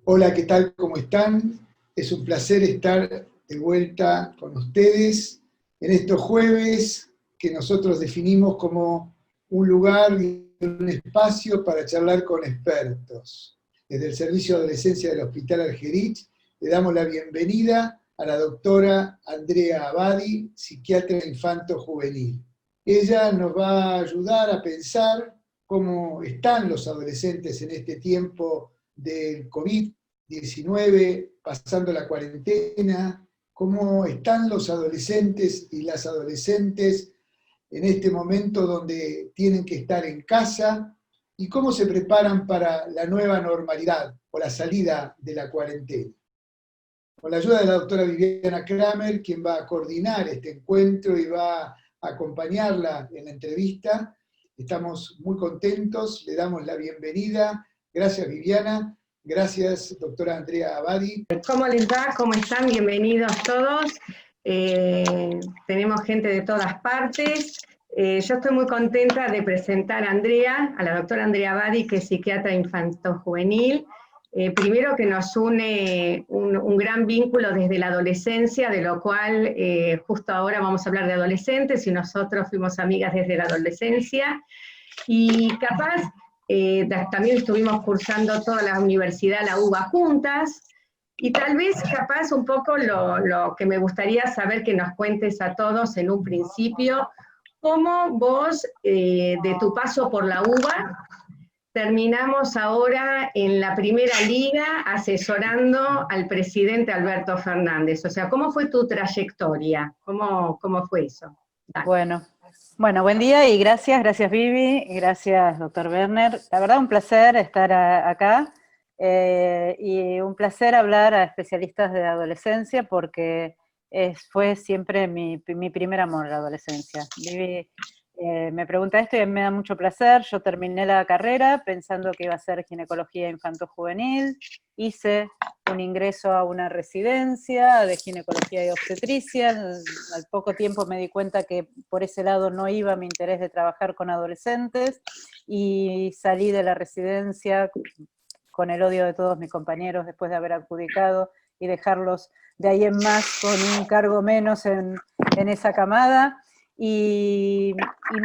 Hola, ¿qué tal? ¿Cómo están? Es un placer estar de vuelta con ustedes en estos jueves que nosotros definimos como un lugar y un espacio para charlar con expertos. Desde el Servicio de Adolescencia del Hospital Argerich le damos la bienvenida a la doctora Andrea Abadi, psiquiatra infanto-juvenil. Ella nos va a ayudar a pensar cómo están los adolescentes en este tiempo del COVID-19, pasando la cuarentena, cómo están los adolescentes y las adolescentes en este momento donde tienen que estar en casa y cómo se preparan para la nueva normalidad o la salida de la cuarentena. Con la ayuda de la doctora Viviana Kramer, quien va a coordinar este encuentro y va a acompañarla en la entrevista, estamos muy contentos, le damos la bienvenida. Gracias, Viviana. Gracias, doctora Andrea Abadi. ¿Cómo les va? ¿Cómo están? Bienvenidos todos. Tenemos gente de todas partes. Yo estoy muy contenta de presentar a Andrea, a la doctora Andrea Abadi, que es psiquiatra infanto-juvenil. Primero que nos une un gran vínculo desde la adolescencia, de lo cual justo ahora vamos a hablar de adolescentes y nosotros fuimos amigas desde la adolescencia. Y capaz, también estuvimos cursando toda la universidad, la UBA juntas, y tal vez capaz un poco lo que me gustaría saber que nos cuentes a todos en un principio, cómo vos, de tu paso por la UBA, terminamos ahora en la primera liga asesorando al presidente Alberto Fernández. O sea, ¿cómo fue tu trayectoria? ¿Cómo fue eso? Dale. Bueno, buen día y gracias Vivi, y gracias doctor Werner. La verdad un placer estar acá y un placer hablar a especialistas de adolescencia porque fue siempre mi primer amor la adolescencia. Vivi me pregunta esto y me da mucho placer. Yo terminé la carrera pensando que iba a ser ginecología infanto-juvenil, hice un ingreso a una residencia de ginecología y obstetricia. Al poco tiempo me di cuenta que por ese lado no iba mi interés de trabajar con adolescentes y salí de la residencia con el odio de todos mis compañeros después de haber adjudicado y dejarlos de ahí en más con un cargo menos en esa camada. Y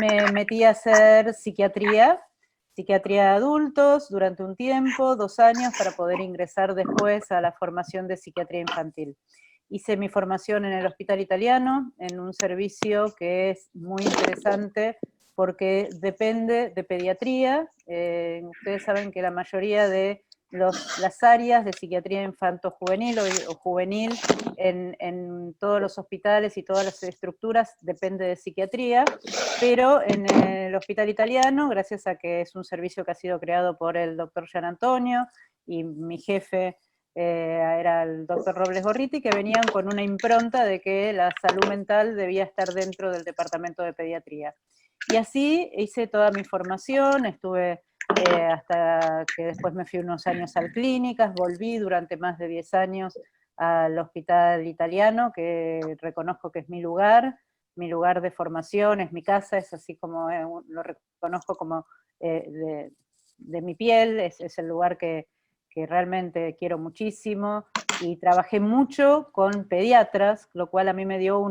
me metí a hacer psiquiatría de adultos durante un tiempo, 2 años, para poder ingresar después a la formación de psiquiatría infantil. Hice mi formación en el Hospital Italiano, en un servicio que es muy interesante porque depende de pediatría. Ustedes saben que la mayoría de las áreas de psiquiatría infanto-juvenil o juvenil en todos los hospitales y todas las estructuras depende de psiquiatría, pero en el Hospital Italiano, gracias a que es un servicio que ha sido creado por el doctor Gian Antonio y mi jefe era el doctor Robles Gorriti, que venían con una impronta de que la salud mental debía estar dentro del departamento de pediatría. Y así hice toda mi formación, estuve hasta que después me fui unos años al Clínicas, volví durante más de 10 años al Hospital Italiano, que reconozco que es mi lugar de formación, es mi casa, es así como lo reconozco como de mi piel, es el lugar que realmente quiero muchísimo, y trabajé mucho con pediatras, lo cual a mí me dio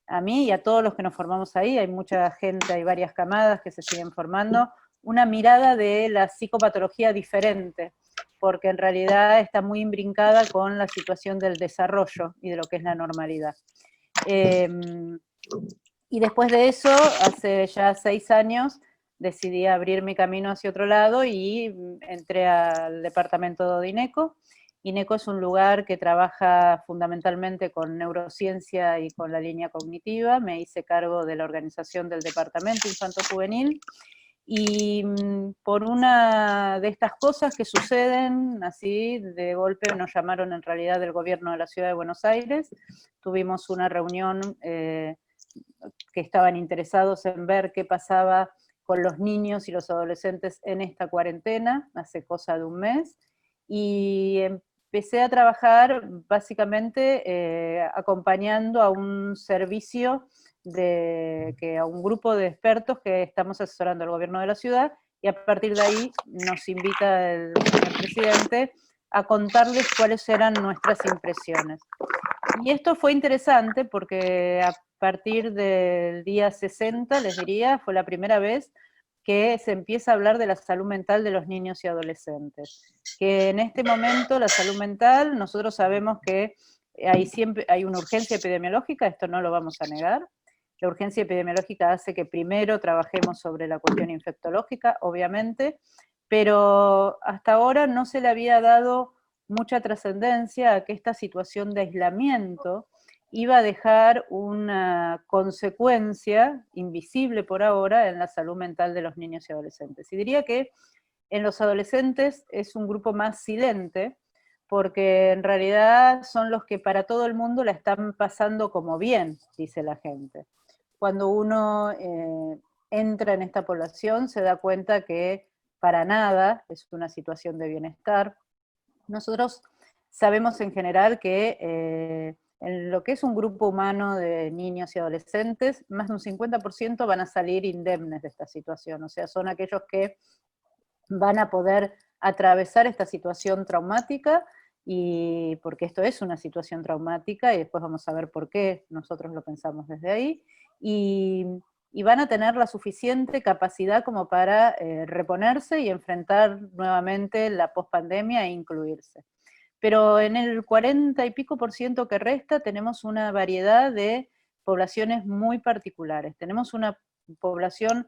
a mí y a todos los que nos formamos ahí, hay mucha gente, hay varias camadas que se siguen formando, una mirada de la psicopatología diferente, porque en realidad está muy imbrincada con la situación del desarrollo y de lo que es la normalidad. Y después de eso, hace ya 6 años, decidí abrir mi camino hacia otro lado y entré al departamento de INECO. INECO es un lugar que trabaja fundamentalmente con neurociencia y con la línea cognitiva. Me hice cargo de la organización del departamento infanto-juvenil y por una de estas cosas que suceden así de golpe, nos llamaron en realidad del gobierno de la Ciudad de Buenos Aires, tuvimos una reunión que estaban interesados en ver qué pasaba con los niños y los adolescentes en esta cuarentena, hace cosa de un mes, y empecé a trabajar básicamente acompañando a un servicio a un grupo de expertos que estamos asesorando al gobierno de la ciudad, y a partir de ahí nos invita el señor presidente a contarles cuáles eran nuestras impresiones. Y esto fue interesante porque a partir del día 60, les diría, fue la primera vez que se empieza a hablar de la salud mental de los niños y adolescentes. Que en este momento la salud mental, nosotros sabemos que siempre hay una urgencia epidemiológica, esto no lo vamos a negar. La urgencia epidemiológica hace que primero trabajemos sobre la cuestión infectológica, obviamente, pero hasta ahora no se le había dado mucha trascendencia a que esta situación de aislamiento iba a dejar una consecuencia invisible por ahora en la salud mental de los niños y adolescentes. Y diría que en los adolescentes es un grupo más silente, porque en realidad son los que para todo el mundo la están pasando como bien, dice la gente. Cuando uno entra en esta población se da cuenta que para nada es una situación de bienestar. Nosotros sabemos en general que en lo que es un grupo humano de niños y adolescentes, más de un 50% van a salir indemnes de esta situación, o sea, son aquellos que van a poder atravesar esta situación traumática, y porque esto es una situación traumática, y después vamos a ver por qué nosotros lo pensamos desde ahí, y van a tener la suficiente capacidad como para reponerse y enfrentar nuevamente la pospandemia e incluirse. Pero en el 40 y pico por ciento que resta tenemos una variedad de poblaciones muy particulares. Tenemos una población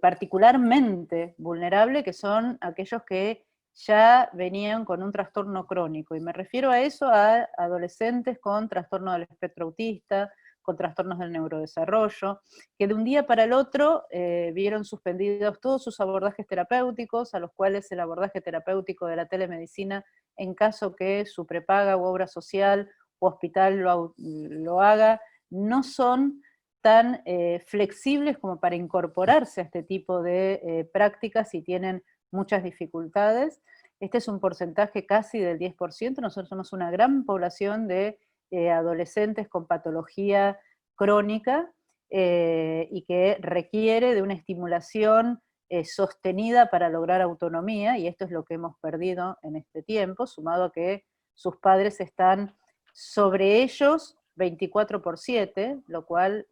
particularmente vulnerable, que son aquellos que ya venían con un trastorno crónico, y me refiero a eso, a adolescentes con trastorno del espectro autista, con trastornos del neurodesarrollo, que de un día para el otro vieron suspendidos todos sus abordajes terapéuticos, a los cuales el abordaje terapéutico de la telemedicina, en caso que su prepaga u obra social u hospital lo haga, no son tan flexibles como para incorporarse a este tipo de prácticas y tienen muchas dificultades. Este es un porcentaje casi del 10%, nosotros somos una gran población de adolescentes con patología crónica y que requiere de una estimulación sostenida para lograr autonomía, y esto es lo que hemos perdido en este tiempo, sumado a que sus padres están sobre ellos 24/7, lo cual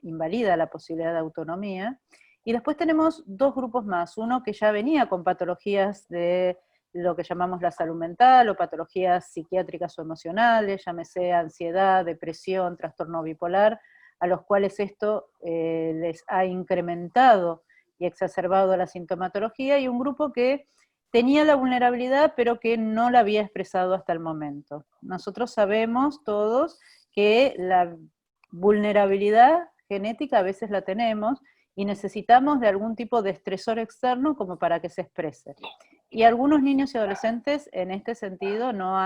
invalida la posibilidad de autonomía. Y después tenemos dos grupos más, uno que ya venía con patologías de lo que llamamos la salud mental, o patologías psiquiátricas o emocionales, llámese ansiedad, depresión, trastorno bipolar, a los cuales esto les ha incrementado y exacerbado la sintomatología, y un grupo que tenía la vulnerabilidad, pero que no la había expresado hasta el momento. Nosotros sabemos todos que la vulnerabilidad genética a veces la tenemos, y necesitamos de algún tipo de estresor externo como para que se exprese. Y algunos niños y adolescentes en este sentido no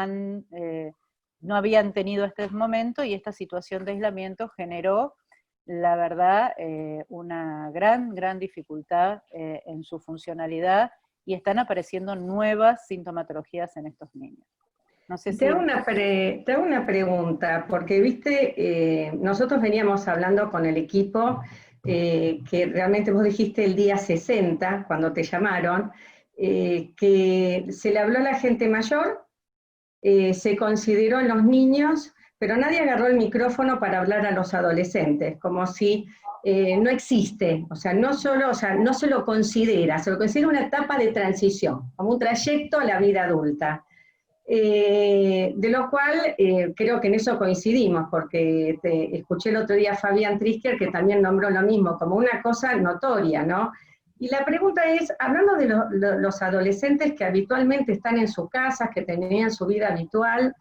habían tenido este momento, y esta situación de aislamiento generó, la verdad, una gran dificultad en su funcionalidad, y están apareciendo nuevas sintomatologías en estos niños. No sé si... Te hago una pregunta, porque viste, nosotros veníamos hablando con el equipo, que realmente vos dijiste el día 60, cuando te llamaron, que se le habló a la gente mayor, se consideró en los niños, pero nadie agarró el micrófono para hablar a los adolescentes, como si no existe, no se lo considera, se lo considera una etapa de transición, como un trayecto a la vida adulta. De lo cual creo que en eso coincidimos, porque escuché el otro día a Fabián Trisker, que también nombró lo mismo, como una cosa notoria, ¿no? Y la pregunta es, hablando de los adolescentes que habitualmente están en sus casas, que tenían su vida habitual,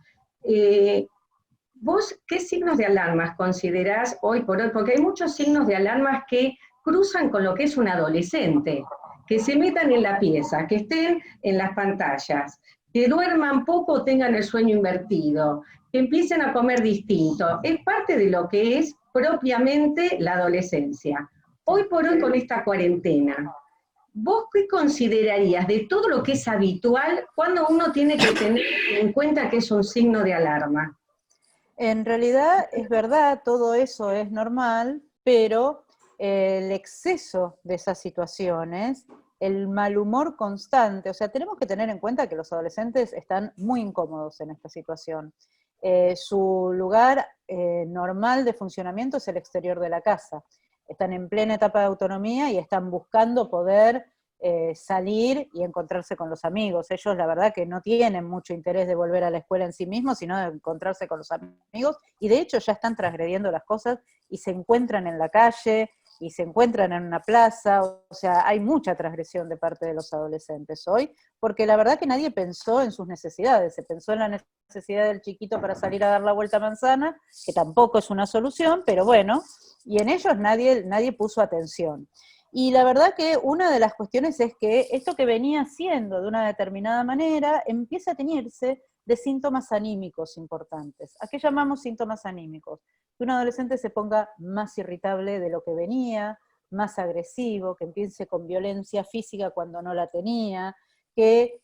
¿vos qué signos de alarmas considerás hoy por hoy? Porque hay muchos signos de alarmas que cruzan con lo que es un adolescente, que se metan en la pieza, que estén en las pantallas, que duerman poco o tengan el sueño invertido, que empiecen a comer distinto. Es parte de lo que es propiamente la adolescencia. Hoy por hoy, con esta cuarentena, ¿vos qué considerarías de todo lo que es habitual cuando uno tiene que tener en cuenta que es un signo de alarma? En realidad es verdad, todo eso es normal, pero el exceso de esas situaciones el mal humor constante. O sea, tenemos que tener en cuenta que los adolescentes están muy incómodos en esta situación. Su lugar normal de funcionamiento es el exterior de la casa. Están en plena etapa de autonomía y están buscando poder salir y encontrarse con los amigos. Ellos la verdad que no tienen mucho interés de volver a la escuela en sí mismos, sino de encontrarse con los amigos, y de hecho ya están transgrediendo las cosas y se encuentran en la calle, y se encuentran en una plaza. O sea, hay mucha transgresión de parte de los adolescentes hoy, porque la verdad que nadie pensó en sus necesidades. Se pensó en la necesidad del chiquito para salir a dar la vuelta a manzana, que tampoco es una solución, pero bueno, y en ellos nadie puso atención. Y la verdad que una de las cuestiones es que esto que venía siendo de una determinada manera empieza a teñirse de síntomas anímicos importantes. ¿A qué llamamos síntomas anímicos? Que un adolescente se ponga más irritable de lo que venía, más agresivo, que empiece con violencia física cuando no la tenía, que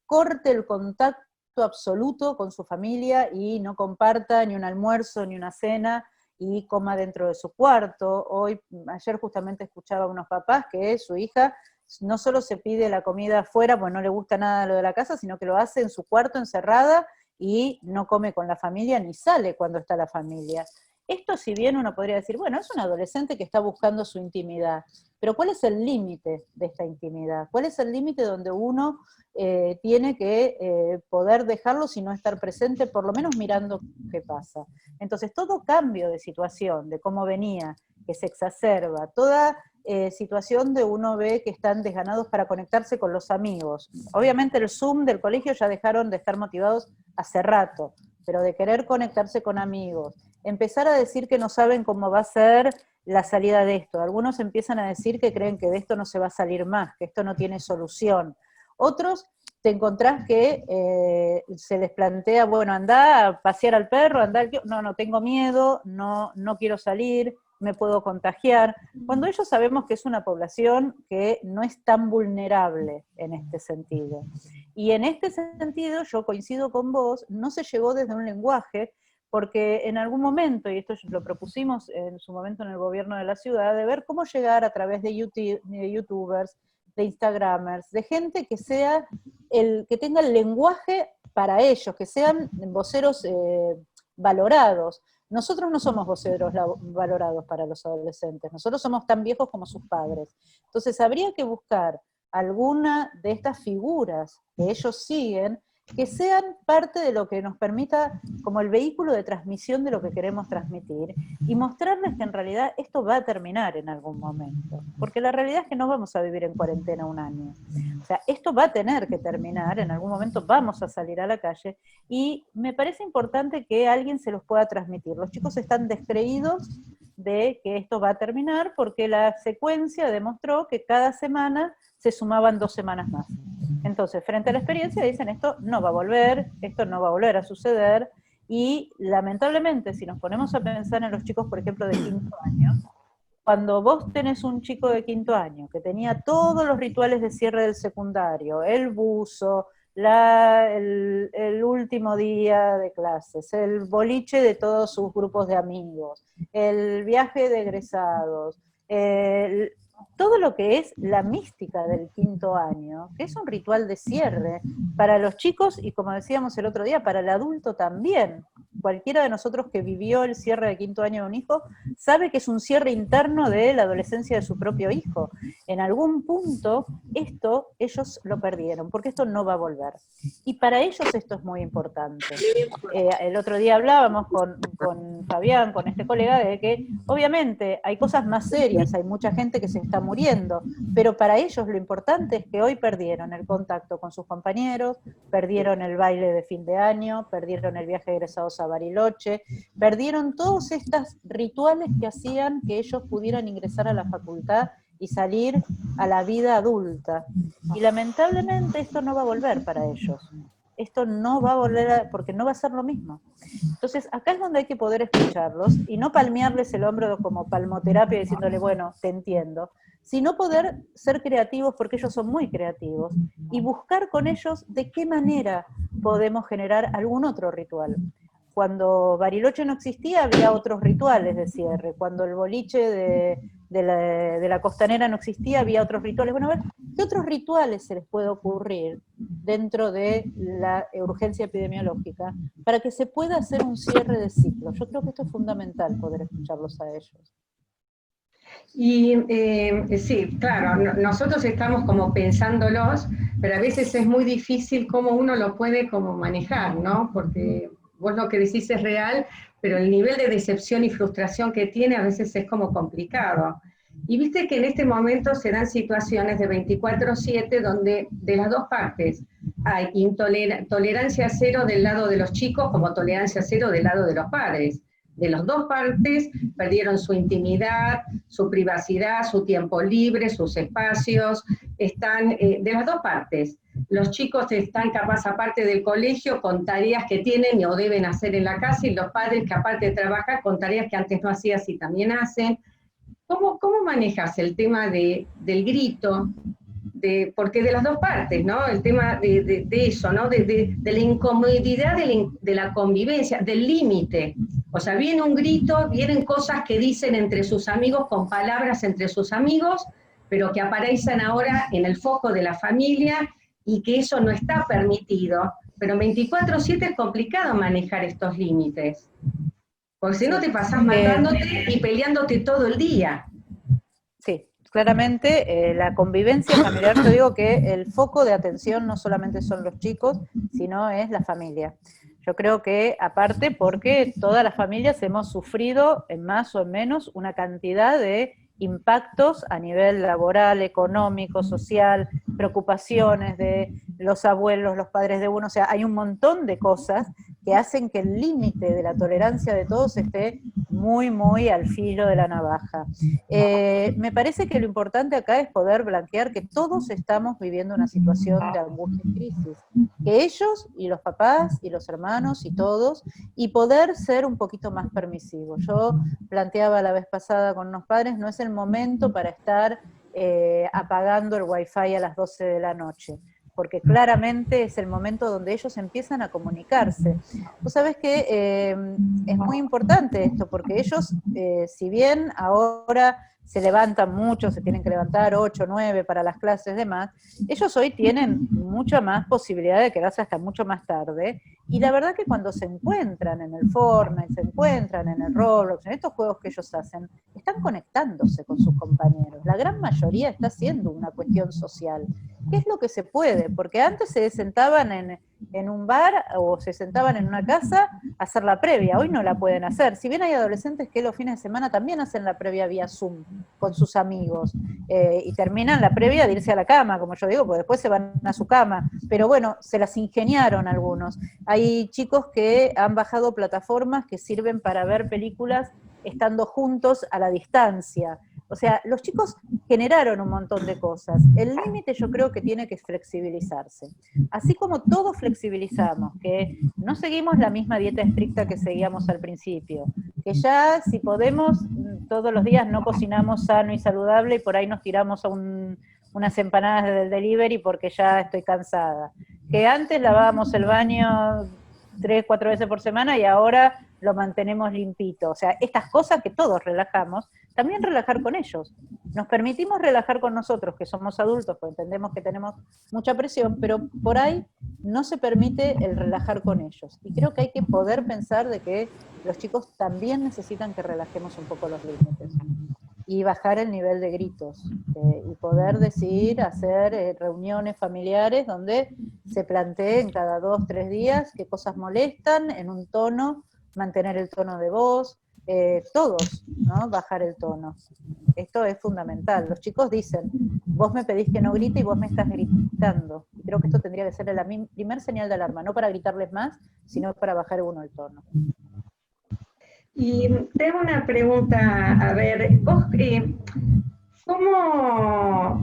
corte el contacto absoluto con su familia y no comparta ni un almuerzo ni una cena, y coma dentro de su cuarto. Ayer justamente escuchaba a unos papás que su hija no solo se pide la comida afuera, pues no le gusta nada lo de la casa, sino que lo hace en su cuarto encerrada y no come con la familia ni sale cuando está la familia. Esto, si bien uno podría decir, bueno, es un adolescente que está buscando su intimidad, pero ¿cuál es el límite de esta intimidad? ¿Cuál es el límite donde uno tiene que poder dejarlo si no estar presente, por lo menos mirando qué pasa? Entonces, todo cambio de situación, de cómo venía, que se exacerba, toda situación de uno ve que están desganados para conectarse con los amigos. Obviamente el Zoom del colegio ya dejaron de estar motivados hace rato, pero de querer conectarse con amigos, empezar a decir que no saben cómo va a ser la salida de esto. Algunos empiezan a decir que creen que de esto no se va a salir más, que esto no tiene solución. Otros te encontrás que se les plantea, bueno, andá a pasear al perro, no tengo miedo, no quiero salir, me puedo contagiar, cuando ellos sabemos que es una población que no es tan vulnerable en este sentido. Y en este sentido, yo coincido con vos, no se llegó desde un lenguaje, porque en algún momento, y esto lo propusimos en su momento en el gobierno de la ciudad, de ver cómo llegar a través de youtubers, de instagramers, de gente que que tenga el lenguaje para ellos, que sean voceros valorados. Nosotros no somos voceros valorados para los adolescentes, nosotros somos tan viejos como sus padres. Entonces habría que buscar alguna de estas figuras que ellos siguen, que sean parte de lo que nos permita como el vehículo de transmisión de lo que queremos transmitir, y mostrarles que en realidad esto va a terminar en algún momento, porque la realidad es que no vamos a vivir en cuarentena un año. O sea, esto va a tener que terminar, en algún momento vamos a salir a la calle, y me parece importante que alguien se los pueda transmitir. Los chicos están descreídos de que esto va a terminar, porque la secuencia demostró que cada semana se sumaban 2 semanas más. Entonces, frente a la experiencia, dicen esto no va a volver a suceder, y lamentablemente, si nos ponemos a pensar en los chicos, por ejemplo, de 5º año, cuando vos tenés un chico de 5º año que tenía todos los rituales de cierre del secundario, el buzo, el último día de clases, el boliche de todos sus grupos de amigos, el viaje de egresados, todo lo que es la mística del 5º año, que es un ritual de cierre para los chicos y, como decíamos el otro día, para el adulto también. Cualquiera de nosotros que vivió el cierre de 5º año de un hijo sabe que es un cierre interno de la adolescencia de su propio hijo. En algún punto esto ellos lo perdieron, porque esto no va a volver. Y para ellos esto es muy importante. El otro día hablábamos con Fabián, con este colega, de que obviamente hay cosas más serias, hay mucha gente que se está muriendo, pero para ellos lo importante es que hoy perdieron el contacto con sus compañeros, perdieron el baile de fin de año, perdieron el viaje de egresados a Bariloche, perdieron todos estos rituales que hacían que ellos pudieran ingresar a la facultad y salir a la vida adulta. Y lamentablemente esto no va a volver para ellos. Esto no va a volver porque no va a ser lo mismo. Entonces, acá es donde hay que poder escucharlos y no palmearles el hombro como palmoterapia diciéndole, bueno, te entiendo, sino poder ser creativos, porque ellos son muy creativos, y buscar con ellos de qué manera podemos generar algún otro ritual. Cuando Bariloche no existía, había otros rituales de cierre. Cuando el boliche de la costanera no existía, había otros rituales. Bueno, a ver, ¿qué otros rituales se les puede ocurrir dentro de la urgencia epidemiológica para que se pueda hacer un cierre de ciclo? Yo creo que esto es fundamental, poder escucharlos a ellos. Y sí, claro, nosotros estamos como pensándolos, pero a veces es muy difícil cómo uno lo puede como manejar, ¿no? Porque vos lo que decís es real, pero el nivel de decepción y frustración que tiene a veces es como complicado. Y viste que en este momento se dan situaciones de 24/7 donde de las dos partes hay tolerancia cero del lado de los chicos como tolerancia cero del lado de los padres. De las dos partes perdieron su intimidad, su privacidad, su tiempo libre, sus espacios, están de las dos partes. Los chicos están capaz aparte del colegio con tareas que tienen o deben hacer en la casa y los padres que aparte de trabajar con tareas que antes no hacías y también hacen. ¿Cómo manejas el tema del grito? Porque de las dos partes, ¿no? El tema de eso, ¿no? De la incomodidad de la convivencia, del límite. O sea, viene un grito, vienen cosas que dicen entre sus amigos, con palabras entre sus amigos, pero que aparecen ahora en el foco de la familia y que eso no está permitido. Pero 24/7 es complicado manejar estos límites. Porque si no te pasás matándote y peleándote todo el día. Sí, claramente la convivencia familiar, yo digo que el foco de atención no solamente son los chicos, sino es la familia. Yo creo que aparte porque todas las familias hemos sufrido en más o en menos una cantidad de impactos a nivel laboral, económico, social, preocupaciones de los abuelos, los padres de uno, o sea, hay un montón de cosas que hacen que el límite de la tolerancia de todos esté muy, muy al filo de la navaja. Me parece que lo importante acá es poder blanquear que todos estamos viviendo una situación de angustia y crisis, que ellos y los papás y los hermanos y todos, y poder ser un poquito más permisivos. Yo planteaba la vez pasada con unos padres, no es el momento para estar apagando el wifi a las 12 de la noche, porque claramente es el momento donde ellos empiezan a comunicarse. Vos sabés que es muy importante esto, porque ellos, si bien ahora se levantan mucho, se tienen que levantar 8, 9 para las clases de más, ellos hoy tienen mucha más posibilidad de quedarse hasta mucho más tarde, y la verdad que cuando se encuentran en el Fortnite, se encuentran en el Roblox, en estos juegos que ellos hacen, están conectándose con sus compañeros. La gran mayoría está haciendo una cuestión social. ¿Qué es lo que se puede? Porque antes se sentaban en un bar o se sentaban en una casa a hacer la previa, hoy no la pueden hacer. Si bien hay adolescentes que los fines de semana también hacen la previa vía Zoom con sus amigos, y terminan la previa de irse a la cama, como yo digo, porque después se van a su cama, pero bueno, se las ingeniaron algunos. Hay chicos que han bajado plataformas que sirven para ver películas estando juntos a la distancia. O sea, los chicos generaron un montón de cosas. El límite yo creo que tiene que flexibilizarse. Así como todos flexibilizamos, que no seguimos la misma dieta estricta que seguíamos al principio, que ya si podemos todos los días no cocinamos sano y saludable y por ahí nos tiramos a unas empanadas del delivery porque ya estoy cansada. Que antes lavábamos el baño 3, 4 veces por semana y ahora lo mantenemos limpito. O sea, estas cosas que todos relajamos, también relajar con ellos. Nos permitimos relajar con nosotros, que somos adultos, porque entendemos que tenemos mucha presión, pero por ahí no se permite el relajar con ellos. Y creo que hay que poder pensar de que los chicos también necesitan que relajemos un poco los límites. Y bajar el nivel de gritos, y poder decir, hacer reuniones familiares donde se planteen cada 2, 3 días qué cosas molestan, en un tono, mantener el tono de voz, todos, ¿no? Bajar el tono. Esto es fundamental. Los chicos dicen, vos me pedís que no grite y vos me estás gritando. Y creo que esto tendría que ser la primer señal de alarma, no para gritarles más, sino para bajar uno el tono. Y tengo una pregunta, a ver, vos, ¿cómo,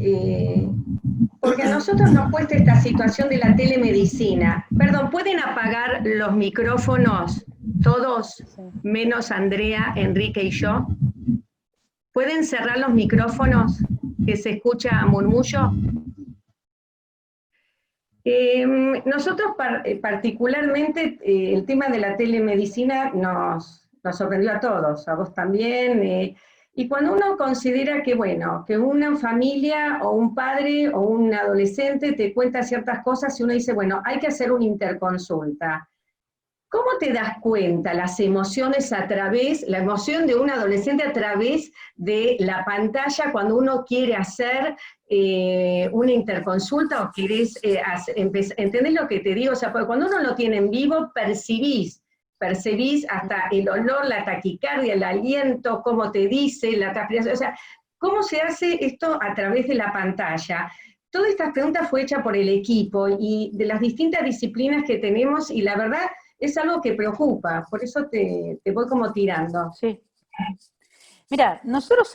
porque a nosotros nos cuesta esta situación de la telemedicina? Perdón, ¿pueden apagar los micrófonos todos, menos Andrea, Enrique y yo? ¿Pueden cerrar los micrófonos, que se escucha murmullo? Nosotros particularmente el tema de la telemedicina nos sorprendió a todos, a vos también. Y cuando uno considera que, bueno, que una familia o un padre o un adolescente te cuenta ciertas cosas y uno dice, bueno, hay que hacer una interconsulta. ¿Cómo te das cuenta las emociones la emoción de un adolescente a través de la pantalla cuando uno quiere hacer una interconsulta o querés ¿entendés lo que te digo? O sea, porque cuando uno lo tiene en vivo, percibís hasta el olor, la taquicardia, el aliento, cómo te dice, la transpiración, o sea, ¿cómo se hace esto a través de la pantalla? Todas estas preguntas fue hecha por el equipo y de las distintas disciplinas que tenemos, y la verdad es algo que preocupa, por eso te voy como tirando. Sí. Mira, nosotros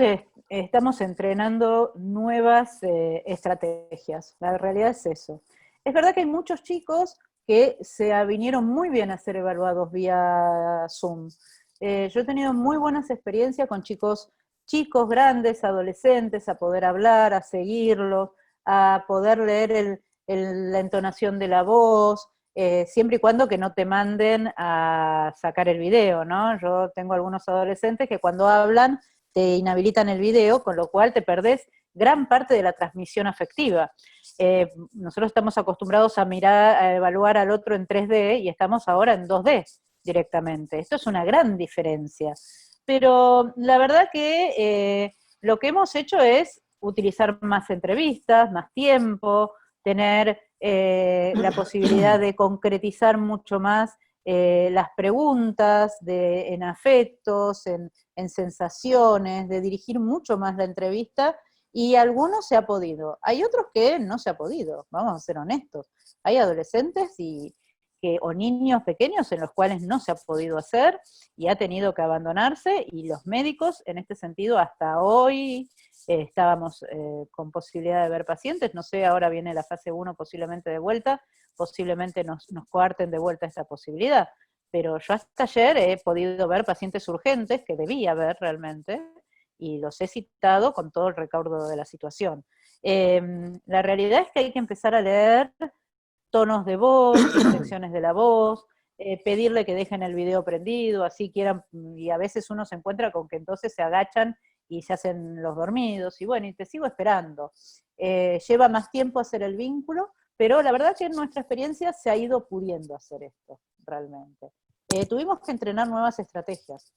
estamos entrenando nuevas estrategias, la realidad es eso. Es verdad que hay muchos chicos que vinieron muy bien a ser evaluados vía Zoom. Yo he tenido muy buenas experiencias con chicos, grandes, adolescentes, a poder hablar, a seguirlos, a poder leer la entonación de la voz, siempre y cuando que no te manden a sacar el video, ¿no? Yo tengo algunos adolescentes que cuando hablan te inhabilitan el video, con lo cual te perdés gran parte de la transmisión afectiva. Nosotros estamos acostumbrados a mirar, a evaluar al otro en 3D y estamos ahora en 2D directamente. Esto es una gran diferencia. Pero la verdad que lo que hemos hecho es utilizar más entrevistas, más tiempo, tener la posibilidad de concretizar mucho más las preguntas en afectos, en sensaciones, de dirigir mucho más la entrevista, y algunos se ha podido. Hay otros que no se ha podido, vamos a ser honestos. Hay adolescentes o niños pequeños en los cuales no se ha podido hacer y ha tenido que abandonarse, y los médicos en este sentido hasta hoy estábamos con posibilidad de ver pacientes, no sé, ahora viene la fase 1 posiblemente de vuelta, posiblemente nos coarten de vuelta esta posibilidad, pero yo hasta ayer he podido ver pacientes urgentes que debía ver realmente, y los he citado con todo el recaudo de la situación. La realidad es que hay que empezar a leer tonos de voz, inflexiones de la voz, pedirle que dejen el video prendido, así quieran, y a veces uno se encuentra con que entonces se agachan y se hacen los dormidos, y bueno, y te sigo esperando. Lleva más tiempo hacer el vínculo, pero la verdad que en nuestra experiencia se ha ido pudiendo hacer esto, realmente. Tuvimos que entrenar nuevas estrategias,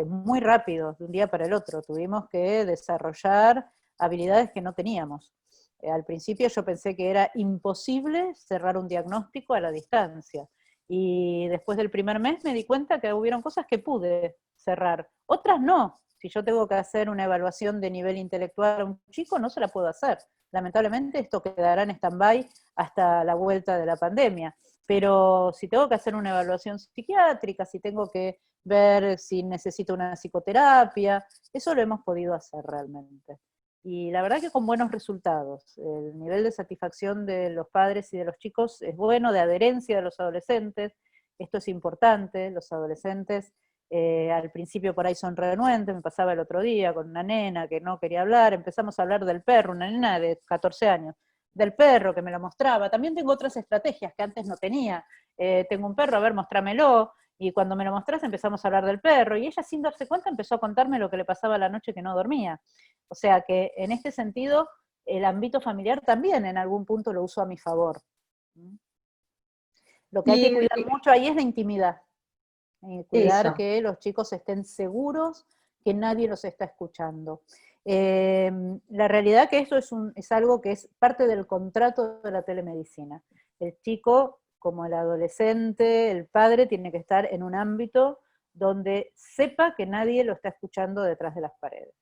muy rápido, de un día para el otro. Tuvimos que desarrollar habilidades que no teníamos. Al principio yo pensé que era imposible cerrar un diagnóstico a la distancia, y después del primer mes me di cuenta que hubieron cosas que pude cerrar, otras no. Si yo tengo que hacer una evaluación de nivel intelectual a un chico, no se la puedo hacer. Lamentablemente esto quedará en stand-by hasta la vuelta de la pandemia. Pero si tengo que hacer una evaluación psiquiátrica, si tengo que ver si necesito una psicoterapia, eso lo hemos podido hacer realmente. Y la verdad que con buenos resultados. El nivel de satisfacción de los padres y de los chicos es bueno, de adherencia de los adolescentes. Esto es importante. Los adolescentes al principio por ahí son renuentes. Me pasaba el otro día con una nena que no quería hablar, empezamos a hablar del perro, una nena de 14 años, del perro que me lo mostraba. También tengo otras estrategias que antes no tenía. Tengo un perro, a ver, mostrámelo. Y cuando me lo mostrás empezamos a hablar del perro, y ella sin darse cuenta empezó a contarme lo que le pasaba la noche que no dormía. O sea que en este sentido el ámbito familiar también en algún punto lo uso a mi favor. Lo que hay que cuidar mucho ahí es la intimidad. Cuidar que los chicos estén seguros que nadie los está escuchando. La realidad que esto es algo que es parte del contrato de la telemedicina. El chico, como el adolescente, el padre, tiene que estar en un ámbito donde sepa que nadie lo está escuchando detrás de las paredes.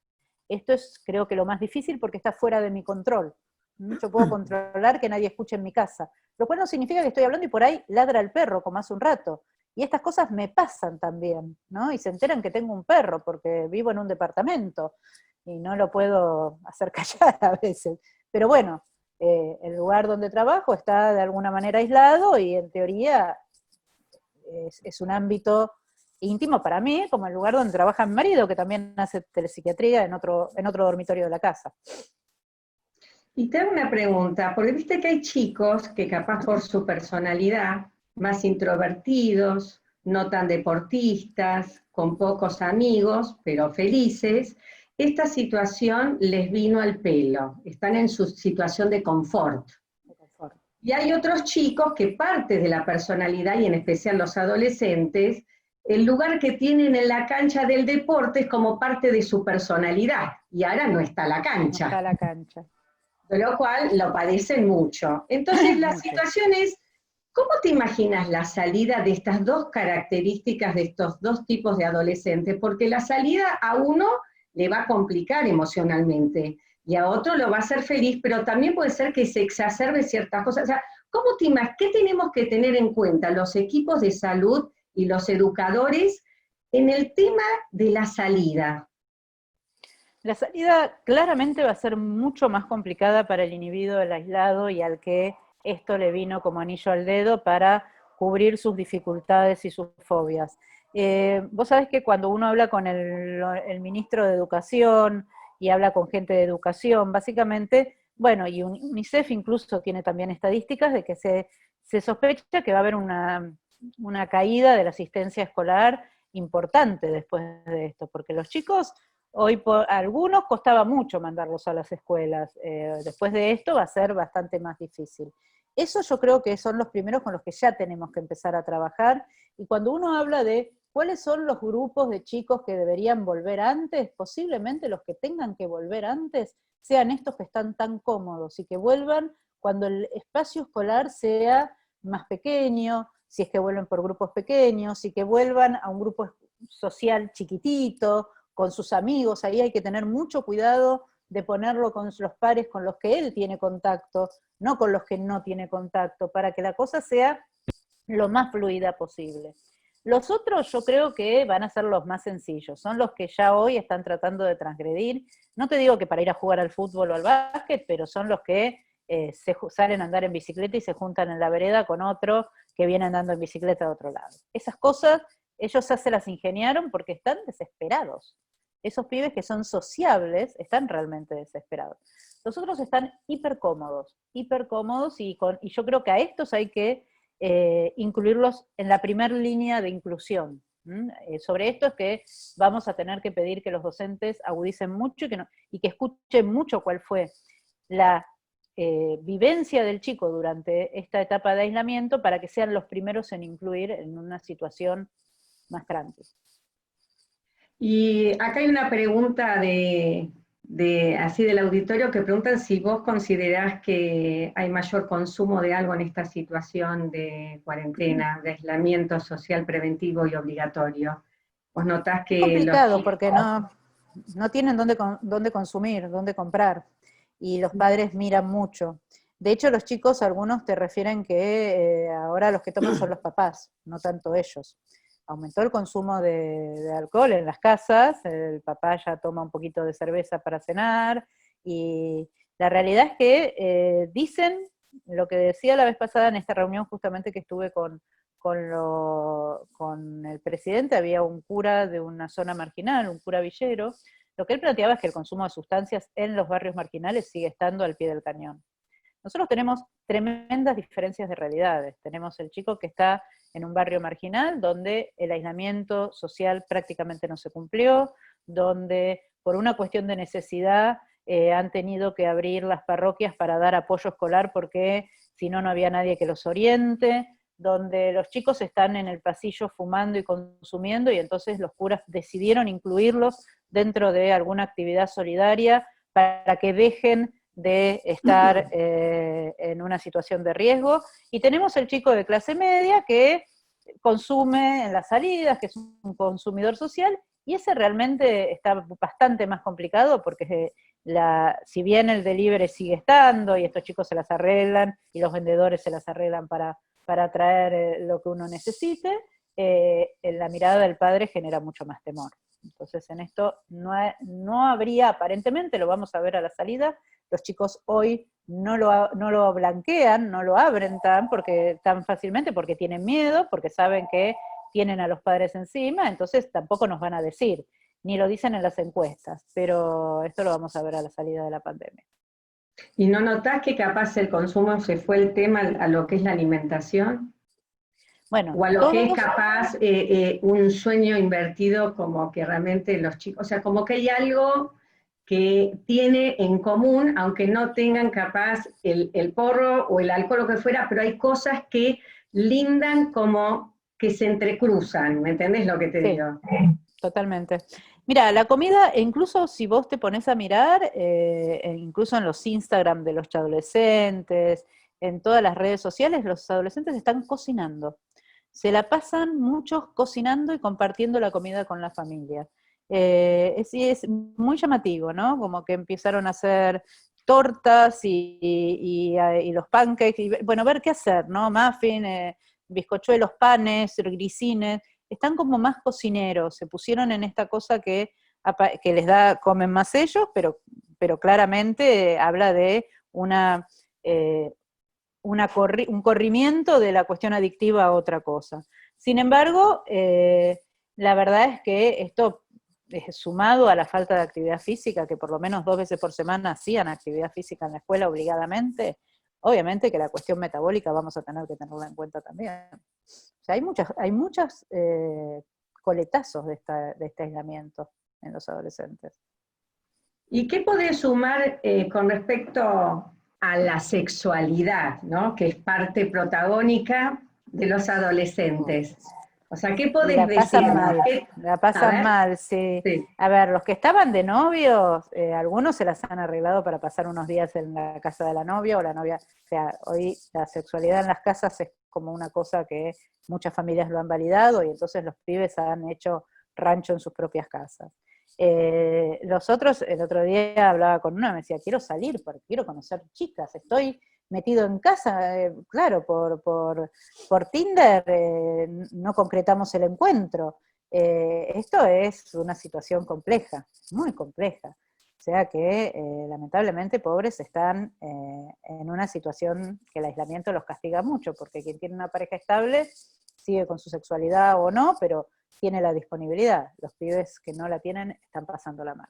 Esto es, creo que lo más difícil, porque está fuera de mi control. Yo puedo controlar que nadie escuche en mi casa, lo cual no significa que estoy hablando y por ahí ladra el perro, como hace un rato. Y estas cosas me pasan también, ¿no? Y se enteran que tengo un perro porque vivo en un departamento y no lo puedo hacer callar a veces. Pero bueno, el lugar donde trabajo está de alguna manera aislado y en teoría es un ámbito íntimo para mí, como el lugar donde trabaja mi marido, que también hace telepsiquiatría en otro dormitorio de la casa. Y te hago una pregunta, porque viste que hay chicos que capaz por su personalidad, más introvertidos, no tan deportistas, con pocos amigos, pero felices, esta situación les vino al pelo, están en su situación de confort. Y hay otros chicos que parte de la personalidad, y en especial los adolescentes, el lugar que tienen en la cancha del deporte es como parte de su personalidad, y ahora no está la cancha. No está la cancha. De lo cual lo padecen mucho. Entonces la Mucho. situación es, ¿cómo te imaginas la salida de estas dos características, de estos dos tipos de adolescentes? Porque la salida a uno le va a complicar emocionalmente, y a otro lo va a hacer feliz, pero también puede ser que se exacerbe ciertas cosas. O sea, ¿qué tenemos que tener en cuenta los equipos de salud y los educadores en el tema de la salida? La salida claramente va a ser mucho más complicada para el individuo del aislado y al que esto le vino como anillo al dedo para cubrir sus dificultades y sus fobias. Vos sabés que cuando uno habla con el ministro de Educación y habla con gente de educación, básicamente, bueno, y UNICEF incluso tiene también estadísticas de que se sospecha que va a haber una caída de la asistencia escolar importante después de esto, porque los chicos, hoy por algunos costaba mucho mandarlos a las escuelas, después de esto va a ser bastante más difícil. Eso yo creo que son los primeros con los que ya tenemos que empezar a trabajar, y cuando uno habla de cuáles son los grupos de chicos que deberían volver antes, posiblemente los que tengan que volver antes sean estos que están tan cómodos, y que vuelvan cuando el espacio escolar sea más pequeño, si es que vuelven por grupos pequeños, y que vuelvan a un grupo social chiquitito, con sus amigos. Ahí hay que tener mucho cuidado de ponerlo con los pares con los que él tiene contacto, no con los que no tiene contacto, para que la cosa sea lo más fluida posible. Los otros yo creo que van a ser los más sencillos, son los que ya hoy están tratando de transgredir, no te digo que para ir a jugar al fútbol o al básquet, pero son los que salen a andar en bicicleta y se juntan en la vereda con otro que viene andando en bicicleta de otro lado. Esas cosas ellos ya se las ingeniaron porque están desesperados. Esos pibes que son sociables están realmente desesperados. Los otros están hiper cómodos, y yo creo que a estos hay que incluirlos en la primera línea de inclusión. Sobre esto es que vamos a tener que pedir que los docentes agudicen mucho y que escuchen mucho cuál fue la vivencia del chico durante esta etapa de aislamiento para que sean los primeros en incluir en una situación más tranquila. Y acá hay una pregunta así del auditorio que preguntan si vos considerás que hay mayor consumo de algo en esta situación de cuarentena, de aislamiento social preventivo y obligatorio. ¿Vos notás que es complicado los porque no tienen dónde consumir, dónde comprar, y los padres miran mucho. De hecho, los chicos, algunos te refieren que ahora los que toman son los papás, no tanto ellos. Aumentó el consumo de alcohol en las casas, el papá ya toma un poquito de cerveza para cenar, y la realidad es que dicen, lo que decía la vez pasada en esta reunión justamente que estuve con el presidente, había un cura de una zona marginal, un cura villero, lo que él planteaba es que el consumo de sustancias en los barrios marginales sigue estando al pie del cañón. Nosotros tenemos tremendas diferencias de realidades. Tenemos el chico que está en un barrio marginal, donde el aislamiento social prácticamente no se cumplió, donde por una cuestión de necesidad han tenido que abrir las parroquias para dar apoyo escolar porque si no, no había nadie que los oriente, donde los chicos están en el pasillo fumando y consumiendo, y entonces los curas decidieron incluirlos dentro de alguna actividad solidaria para que dejen de estar en una situación de riesgo, y tenemos el chico de clase media que consume en las salidas, que es un consumidor social, y ese realmente está bastante más complicado porque si bien el delivery sigue estando y estos chicos se las arreglan y los vendedores se las arreglan para traer lo que uno necesite, en la mirada del padre genera mucho más temor. Entonces en esto no habría, aparentemente, lo vamos a ver a la salida, los chicos hoy no lo blanquean, no lo abren tan fácilmente porque tienen miedo, porque saben que tienen a los padres encima, entonces tampoco nos van a decir, ni lo dicen en las encuestas, pero esto lo vamos a ver a la salida de la pandemia. ¿Y no notás que capaz el consumo se fue el tema a lo que es la alimentación? Bueno, O a lo que es todos, capaz un sueño invertido, como que realmente los chicos, o sea, como que hay algo que tiene en común, aunque no tengan capaz el porro o el alcohol o lo que fuera, pero hay cosas que lindan como que se entrecruzan, ¿me entendés lo que te sí, digo? totalmente. Mira, la comida, incluso si vos te pones a mirar, incluso en los Instagram de los adolescentes, en todas las redes sociales, los adolescentes están cocinando. Se la pasan muchos cocinando y compartiendo la comida con la familia. Es muy llamativo, ¿no? Como que empezaron a hacer tortas y los pancakes, y bueno, ver qué hacer, ¿no? Muffin, bizcochuelos, panes, grisines, están como más cocineros, se pusieron en esta cosa que les da, comen más ellos, pero claramente habla de eh, un corrimiento de la cuestión adictiva a otra cosa. Sin embargo, la verdad es que esto, sumado a la falta de actividad física, que por lo menos 2 veces por semana hacían actividad física en la escuela obligadamente, obviamente que la cuestión metabólica vamos a tener que tenerla en cuenta también. O sea, hay muchas coletazos de este aislamiento en los adolescentes. ¿Y qué podés sumar con respecto a la sexualidad, ¿no? Que es parte protagónica de los adolescentes? O sea, ¿qué Y podés decir? la A pasan ver, mal, sí. sí. A ver, los que estaban de novios, algunos se las han arreglado para pasar unos días en la casa de la novia o la novia. O sea, hoy la sexualidad en las casas es como una cosa que muchas familias lo han validado y entonces los pibes han hecho rancho en sus propias casas. Los otros, el otro día hablaba con una, me decía, quiero salir porque quiero conocer chicas, estoy metido en casa, claro, por Tinder no concretamos el encuentro. Esto es una situación compleja, muy compleja. O sea que lamentablemente pobres están en una situación que el aislamiento los castiga mucho, porque quien tiene una pareja estable sigue con su sexualidad o no, pero tiene la disponibilidad. Los pibes que no la tienen están pasándola mal.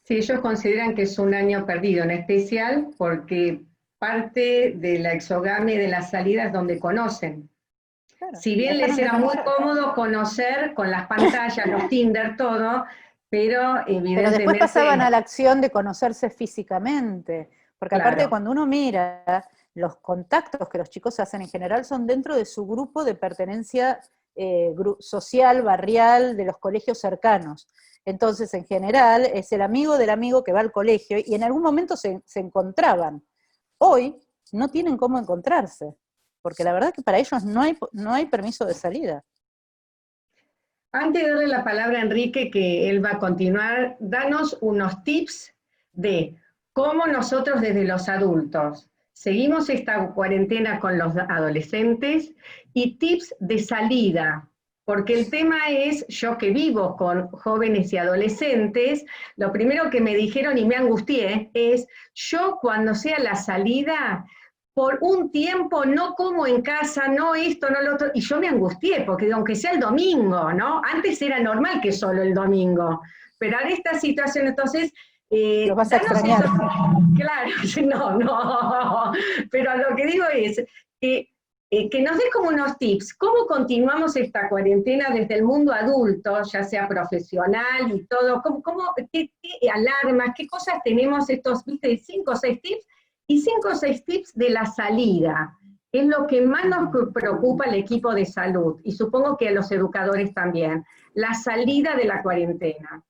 Sí, ellos consideran que es un año perdido, en especial porque parte de la exogamia y de las salidas donde conocen. Claro, Si bien les dejaron de era muy conocer. cómodo conocer con las pantallas, los Tinder, todo, pero Pero después pasaban a evidentemente, la acción de conocerse físicamente, porque aparte claro, cuando uno mira, los contactos que los chicos hacen en general son dentro de su grupo de pertenencia social, barrial, de los colegios cercanos. Entonces, en general, es el amigo del amigo que va al colegio y en algún momento se encontraban. Hoy no tienen cómo encontrarse, porque la verdad es que para ellos no hay permiso de salida. antes de darle la palabra a Enrique, que él va a continuar, danos unos tips de cómo nosotros desde los adultos seguimos esta cuarentena con los adolescentes y tips de salida, porque el tema es, yo que vivo con jóvenes y adolescentes, lo primero que me dijeron y me angustié es, yo cuando sea la salida, por un tiempo no como en casa, no esto, no lo otro, y yo me angustié, porque aunque sea el domingo, ¿no? Antes era normal que solo el domingo, pero ahora esta situación, entonces, Los vas a danos extrañar. esos, claro, no, pero lo que digo es que nos des como unos tips, cómo continuamos esta cuarentena desde el mundo adulto, ya sea profesional y todo, qué alarmas, qué cosas tenemos estos, viste, 5 o 6 tips, y 5 o 6 tips de la salida. Es lo que más nos preocupa al equipo de salud, y supongo que a los educadores también, la salida de la cuarentena.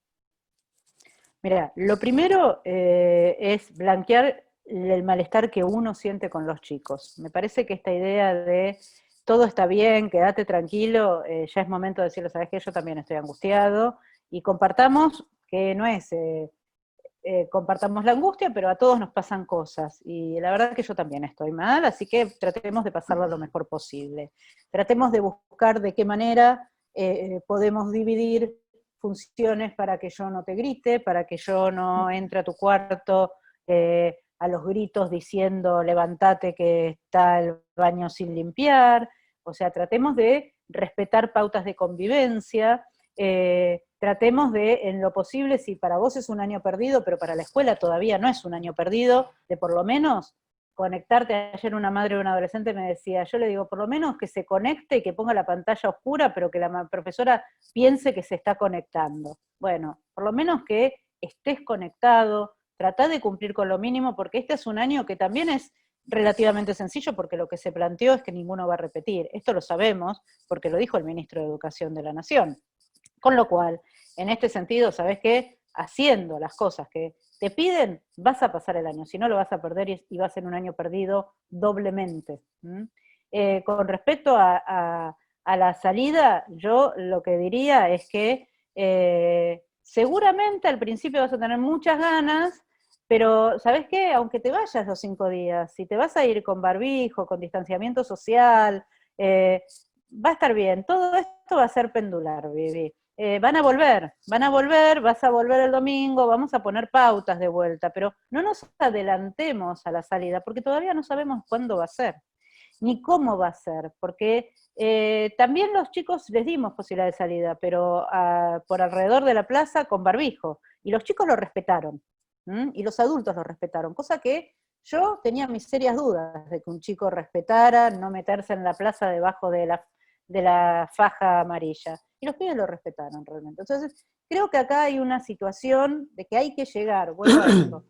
Mira, lo primero es blanquear el malestar que uno siente con los chicos. Me parece que esta idea de todo está bien, quédate tranquilo, ya es momento de decirle, sabes que yo también estoy angustiado, y compartamos que no es, compartamos la angustia, pero a todos nos pasan cosas, y la verdad es que yo también estoy mal, así que tratemos de pasarlo lo mejor posible. Tratemos de buscar de qué manera podemos dividir funciones para que yo no te grite, para que yo no entre a tu cuarto a los gritos diciendo levántate que está el baño sin limpiar. O sea, tratemos de respetar pautas de convivencia, tratemos de, en lo posible, si para vos es un año perdido, pero para la escuela todavía no es un año perdido, de por lo menos conectarte. Ayer una madre de un adolescente me decía, yo le digo, por lo menos que se conecte y que ponga la pantalla oscura, pero que la profesora piense que se está conectando. Bueno, por lo menos que estés conectado, tratá de cumplir con lo mínimo, porque este es un año que también es relativamente sencillo, porque lo que se planteó es que ninguno va a repetir. Esto lo sabemos, porque lo dijo el ministro de Educación de la Nación. Con lo cual, en este sentido, ¿sabés qué? Haciendo las cosas que te piden, vas a pasar el año, si no lo vas a perder y va a ser un año perdido doblemente. Con respecto a la salida, yo lo que diría es que seguramente al principio vas a tener muchas ganas, pero ¿sabés qué? Aunque te vayas los 5 días, si te vas a ir con barbijo, con distanciamiento social, va a estar bien. Todo esto va a ser pendular, Vivi. Van a volver, vas a volver el domingo, vamos a poner pautas de vuelta, pero no nos adelantemos a la salida, porque todavía no sabemos cuándo va a ser, ni cómo va a ser, porque también los chicos les dimos posibilidad de salida, pero por alrededor de la plaza con barbijo, y los chicos lo respetaron, y los adultos lo respetaron, cosa que yo tenía mis serias dudas de que un chico respetara no meterse en la plaza debajo de la faja amarilla. Y los pibes lo respetaron realmente. Entonces, creo que acá hay una situación de que hay que llegar, vuelvo a esto,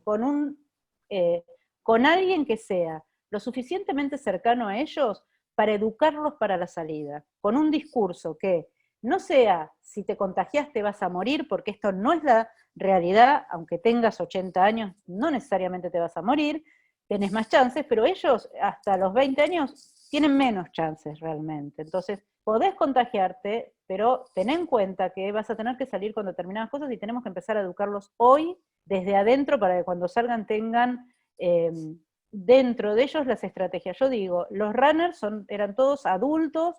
con alguien que sea lo suficientemente cercano a ellos para educarlos para la salida, con un discurso que no sea, si te contagiaste vas a morir, porque esto no es la realidad, aunque tengas 80 años, no necesariamente te vas a morir, tenés más chances, pero ellos hasta los 20 años tienen menos chances realmente. Entonces, podés contagiarte, pero ten en cuenta que vas a tener que salir con determinadas cosas y tenemos que empezar a educarlos hoy, desde adentro, para que cuando salgan tengan dentro de ellos las estrategias. Yo digo, los runners eran todos adultos,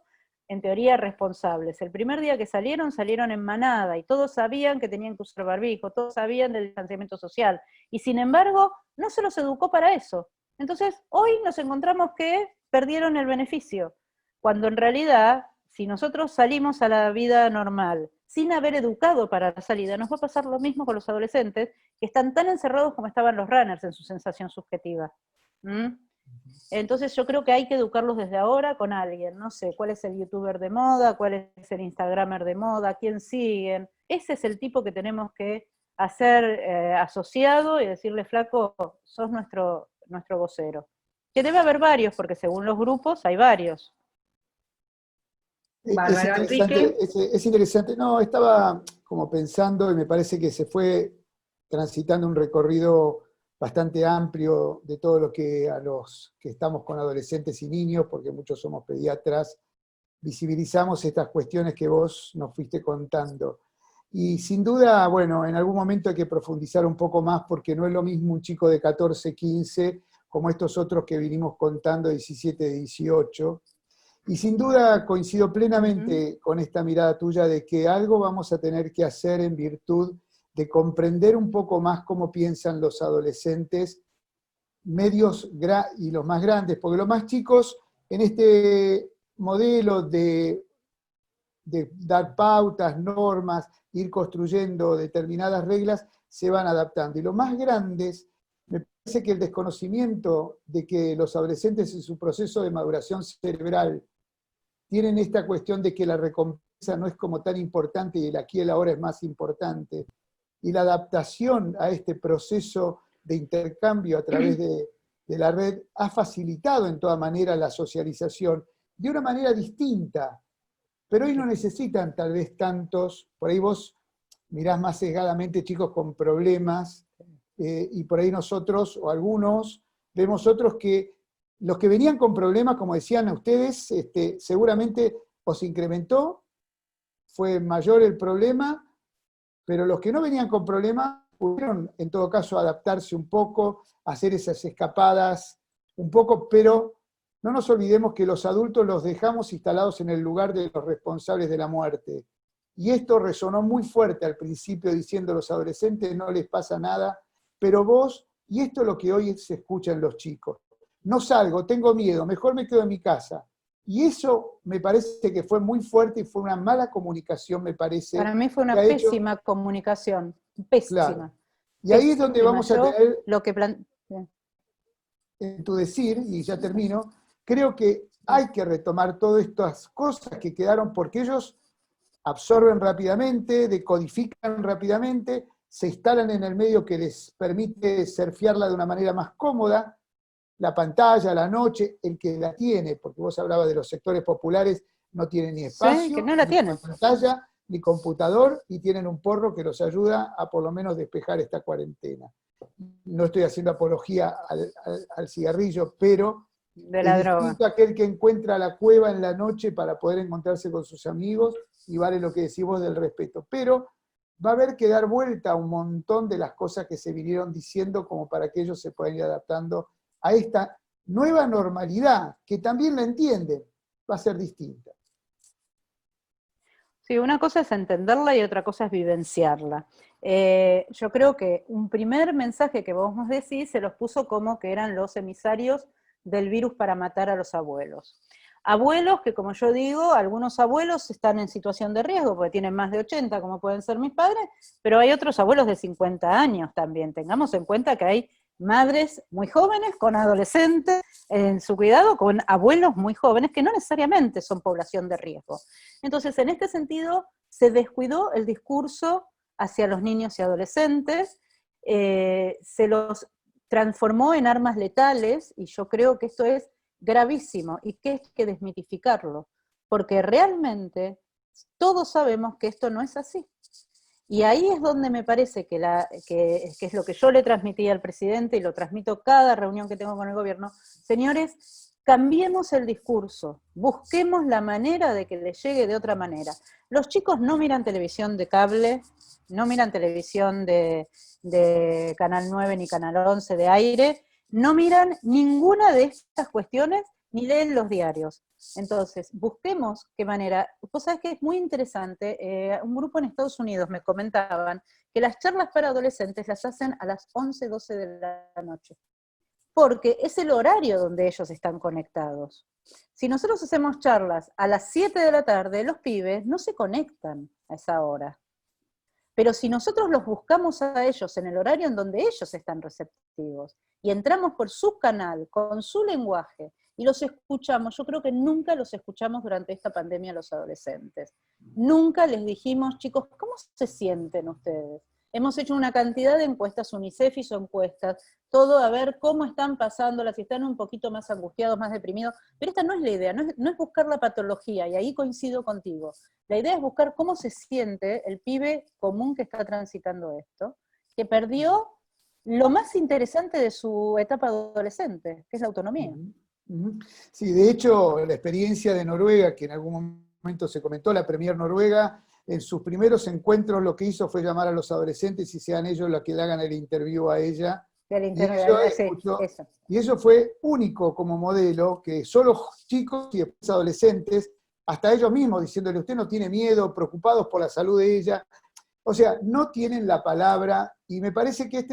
en teoría responsables. El primer día que salieron en manada, y todos sabían que tenían que usar barbijo, todos sabían del distanciamiento social, y sin embargo, no se los educó para eso. Entonces, hoy nos encontramos que perdieron el beneficio, cuando en realidad, si nosotros salimos a la vida normal, sin haber educado para la salida, nos va a pasar lo mismo con los adolescentes, que están tan encerrados como estaban los runners en su sensación subjetiva. Entonces yo creo que hay que educarlos desde ahora con alguien, no sé, cuál es el youtuber de moda, cuál es el instagramer de moda, quién siguen, ese es el tipo que tenemos que hacer asociado y decirle, flaco, sos nuestro vocero. Que debe haber varios, porque según los grupos hay varios. Bárbaro, Enrique. Es interesante, no, estaba como pensando y me parece que se fue transitando un recorrido bastante amplio de todo lo que a los que estamos con adolescentes y niños, porque muchos somos pediatras, visibilizamos estas cuestiones que vos nos fuiste contando. Y sin duda, bueno, en algún momento hay que profundizar un poco más, porque no es lo mismo un chico de 14, 15, como estos otros que vinimos contando, 17, 18. Y sin duda coincido plenamente con esta mirada tuya de que algo vamos a tener que hacer en virtud de comprender un poco más cómo piensan los adolescentes, medios y los más grandes, porque los más chicos en este modelo de dar pautas, normas, ir construyendo determinadas reglas, se van adaptando. Y los más grandes, me parece que el desconocimiento de que los adolescentes en su proceso de maduración cerebral tienen esta cuestión de que la recompensa no es como tan importante y el aquí y el ahora es más importante, y la adaptación a este proceso de intercambio a través de la red ha facilitado en toda manera la socialización de una manera distinta, pero hoy no necesitan tal vez tantos, por ahí vos mirás más sesgadamente chicos con problemas, y por ahí nosotros, o algunos, vemos otros que los que venían con problemas, como decían ustedes, seguramente os incrementó, fue mayor el problema, pero los que no venían con problemas pudieron en todo caso adaptarse un poco, hacer esas escapadas un poco, pero no nos olvidemos que los adultos los dejamos instalados en el lugar de los responsables de la muerte. Y esto resonó muy fuerte al principio diciendo los adolescentes no les pasa nada, pero vos, y esto es lo que hoy se escucha en los chicos, no salgo, tengo miedo, mejor me quedo en mi casa. Y eso me parece que fue muy fuerte y fue una mala comunicación, me parece. Para mí fue una pésima comunicación, pésima. Claro. Y ahí es donde vamos a tener... en tu decir, y ya termino, creo que hay que retomar todas estas cosas que quedaron porque ellos absorben rápidamente, decodifican rápidamente, se instalan en el medio que les permite surfearla de una manera más cómoda, la pantalla, la noche, el que la tiene, porque vos hablabas de los sectores populares, no tienen ni espacio, Sí, que no la tienen. ni pantalla, ni computador, y tienen un porro que los ayuda a por lo menos despejar esta cuarentena. No estoy haciendo apología al cigarrillo, pero De la es droga. distinto aquel que encuentra la cueva en la noche para poder encontrarse con sus amigos, y vale lo que decís vos del respeto. Pero va a haber que dar vuelta a un montón de las cosas que se vinieron diciendo como para que ellos se puedan ir adaptando a esta nueva normalidad, que también la entienden, va a ser distinta. Sí, una cosa es entenderla y otra cosa es vivenciarla. Yo creo que un primer mensaje que vos nos decís se los puso como que eran los emisarios del virus para matar a los abuelos. Abuelos que, como yo digo, algunos abuelos están en situación de riesgo porque tienen más de 80, como pueden ser mis padres, pero hay otros abuelos de 50 años también. Tengamos en cuenta que hay madres muy jóvenes con adolescentes en su cuidado, con abuelos muy jóvenes que no necesariamente son población de riesgo. Entonces, en este sentido, se descuidó el discurso hacia los niños y adolescentes, se los transformó en armas letales, y yo creo que esto es gravísimo, y que hay que desmitificarlo, porque realmente todos sabemos que esto no es así. Y ahí es donde me parece que es lo que yo le transmití al presidente y lo transmito cada reunión que tengo con el gobierno. Señores, cambiemos el discurso, busquemos la manera de que les llegue de otra manera. Los chicos no miran televisión de cable, no miran televisión de Canal 9 ni Canal 11 de aire, no miran ninguna de estas cuestiones ni leen los diarios. Entonces, busquemos qué manera. Vos sabés que es muy interesante, un grupo en Estados Unidos me comentaban que las charlas para adolescentes las hacen a las 11, 12 de la noche, porque es el horario donde ellos están conectados. Si nosotros hacemos charlas a las 7 de la tarde, los pibes no se conectan a esa hora. Pero si nosotros los buscamos a ellos en el horario en donde ellos están receptivos, y entramos por su canal, con su lenguaje, y los escuchamos, yo creo que nunca los escuchamos durante esta pandemia a los adolescentes. Nunca les dijimos, chicos, ¿cómo se sienten ustedes? Hemos hecho una cantidad de encuestas, UNICEF hizo encuestas, todo a ver cómo están pasándolas, si están un poquito más angustiados, más deprimidos, pero esta no es la idea, no es buscar la patología, y ahí coincido contigo. La idea es buscar cómo se siente el pibe común que está transitando esto, que perdió lo más interesante de su etapa adolescente, que es la autonomía. Sí, de hecho, la experiencia de Noruega, que en algún momento se comentó, la Premier Noruega, en sus primeros encuentros lo que hizo fue llamar a los adolescentes y sean ellos los que le hagan el interview a ella. Y eso fue único como modelo, que solo chicos y después adolescentes, hasta ellos mismos diciéndole, usted no tiene miedo, preocupados por la salud de ella. O sea, no tienen la palabra, y me parece que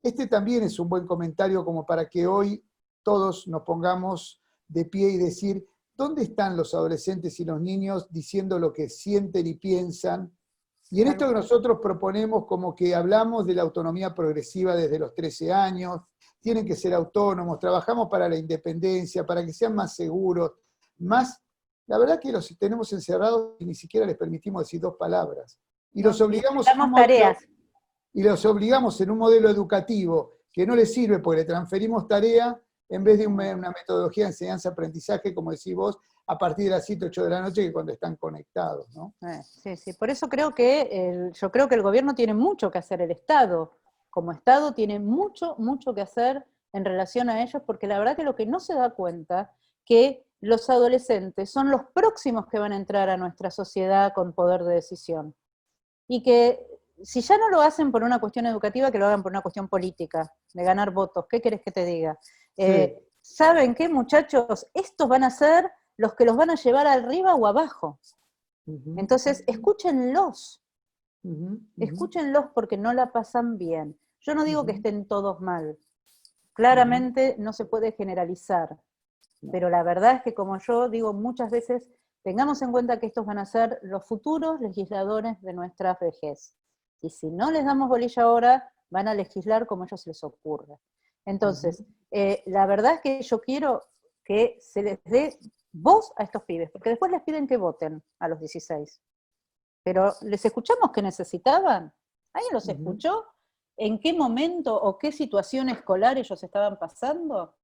este también es un buen comentario como para que hoy todos nos pongamos de pie y decir, ¿dónde están los adolescentes y los niños diciendo lo que sienten y piensan? Y en esto que nosotros proponemos como que hablamos de la autonomía progresiva desde los 13 años, tienen que ser autónomos, trabajamos para la independencia, para que sean más seguros, más... La verdad que los tenemos encerrados y ni siquiera les permitimos decir dos palabras. Y los obligamos en un modelo educativo que no les sirve porque le transferimos tarea en vez de una metodología de enseñanza-aprendizaje, como decís vos, a partir de las 7, 8 de la noche, que cuando están conectados, ¿no? Sí, sí. Por eso creo que yo creo que el gobierno tiene mucho que hacer, el Estado, como Estado, tiene mucho, mucho que hacer en relación a ellos, porque la verdad que lo que no se da cuenta, que los adolescentes son los próximos que van a entrar a nuestra sociedad con poder de decisión. Y que si ya no lo hacen por una cuestión educativa, que lo hagan por una cuestión política, de ganar votos. ¿Qué querés que te diga? Sí. ¿Saben qué, muchachos? Estos van a ser los que los van a llevar arriba o abajo. Entonces, escúchenlos. Escúchenlos porque no la pasan bien. Yo no digo que estén todos mal. Claramente no se puede generalizar. Pero la verdad es que, como yo digo muchas veces, tengamos en cuenta que estos van a ser los futuros legisladores de nuestra vejez. Y si no les damos bolilla ahora, van a legislar como a ellos les ocurre. Entonces, la verdad es que yo quiero que se les dé voz a estos pibes, porque después les piden que voten a los 16. Pero ¿les escuchamos qué necesitaban? ¿Alguien los escuchó? ¿En qué momento o qué situación escolar ellos estaban pasando?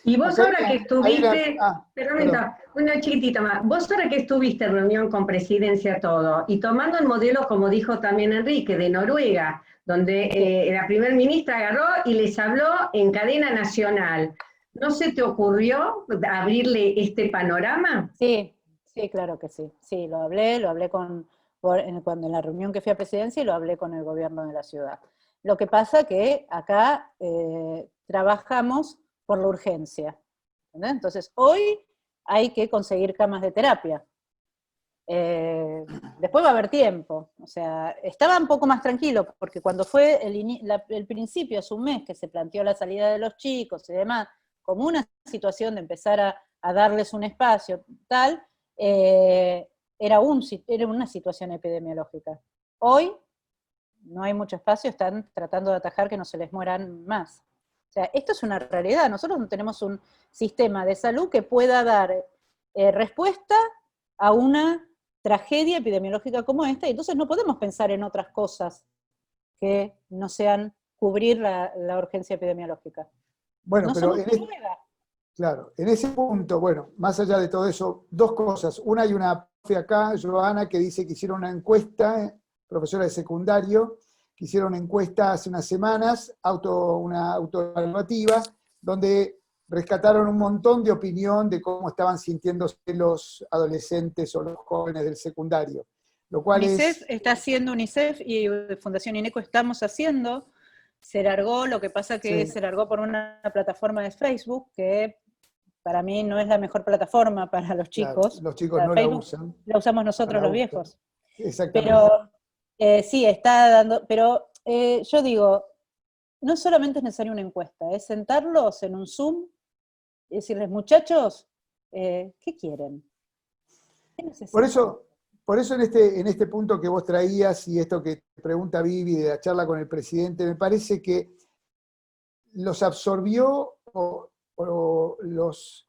Y vos Acá ahora que estuviste, perdón. una chiquitita más, vos ahora que estuviste en reunión con Presidencia todo, y tomando el modelo, como dijo también Enrique, de Noruega, donde la primer ministra agarró y les habló en cadena nacional, ¿no se te ocurrió abrirle este panorama? Sí, sí, claro que sí. Sí, lo hablé cuando en la reunión que fui a Presidencia y lo hablé con el gobierno de la ciudad. Lo que pasa que acá trabajamos por la urgencia. ¿Entendés? Entonces, hoy hay que conseguir camas de terapia. Después va a haber tiempo. O sea, estaba un poco más tranquilo, porque cuando fue el principio, hace un mes, que se planteó la salida de los chicos y demás, como una situación de empezar a darles un espacio, tal, era una situación epidemiológica. Hoy no hay mucho espacio, están tratando de atajar que no se les mueran más. O sea, esto es una realidad. Nosotros no tenemos un sistema de salud que pueda dar respuesta a una tragedia epidemiológica como esta, y entonces no podemos pensar en otras cosas que no sean cubrir la urgencia epidemiológica. Bueno, no pero somos Noruega. claro, en ese punto, bueno, más allá de todo eso, dos cosas. Una, hay una profe acá, Joana, que dice que hicieron una encuesta, profesora de secundario, que hicieron una encuesta hace unas semanas, una autoevaluativa, donde rescataron un montón de opinión de cómo estaban sintiéndose los adolescentes o los jóvenes del secundario. Lo cual UNICEF está haciendo UNICEF y Fundación INECO estamos haciendo. Se largó, lo que pasa que se largó por una plataforma de Facebook que para mí no es la mejor plataforma para los chicos. Claro, los chicos no Facebook la usan. la usamos nosotros los viejos. Exactamente. Pero sí, está dando, pero yo digo, no solamente es necesaria una encuesta, es sentarlos en un Zoom y decirles, muchachos, ¿qué quieren? ¿Qué necesitan? Por eso en este punto que vos traías y esto que pregunta Vivi de la charla con el presidente, me parece que los absorbió o los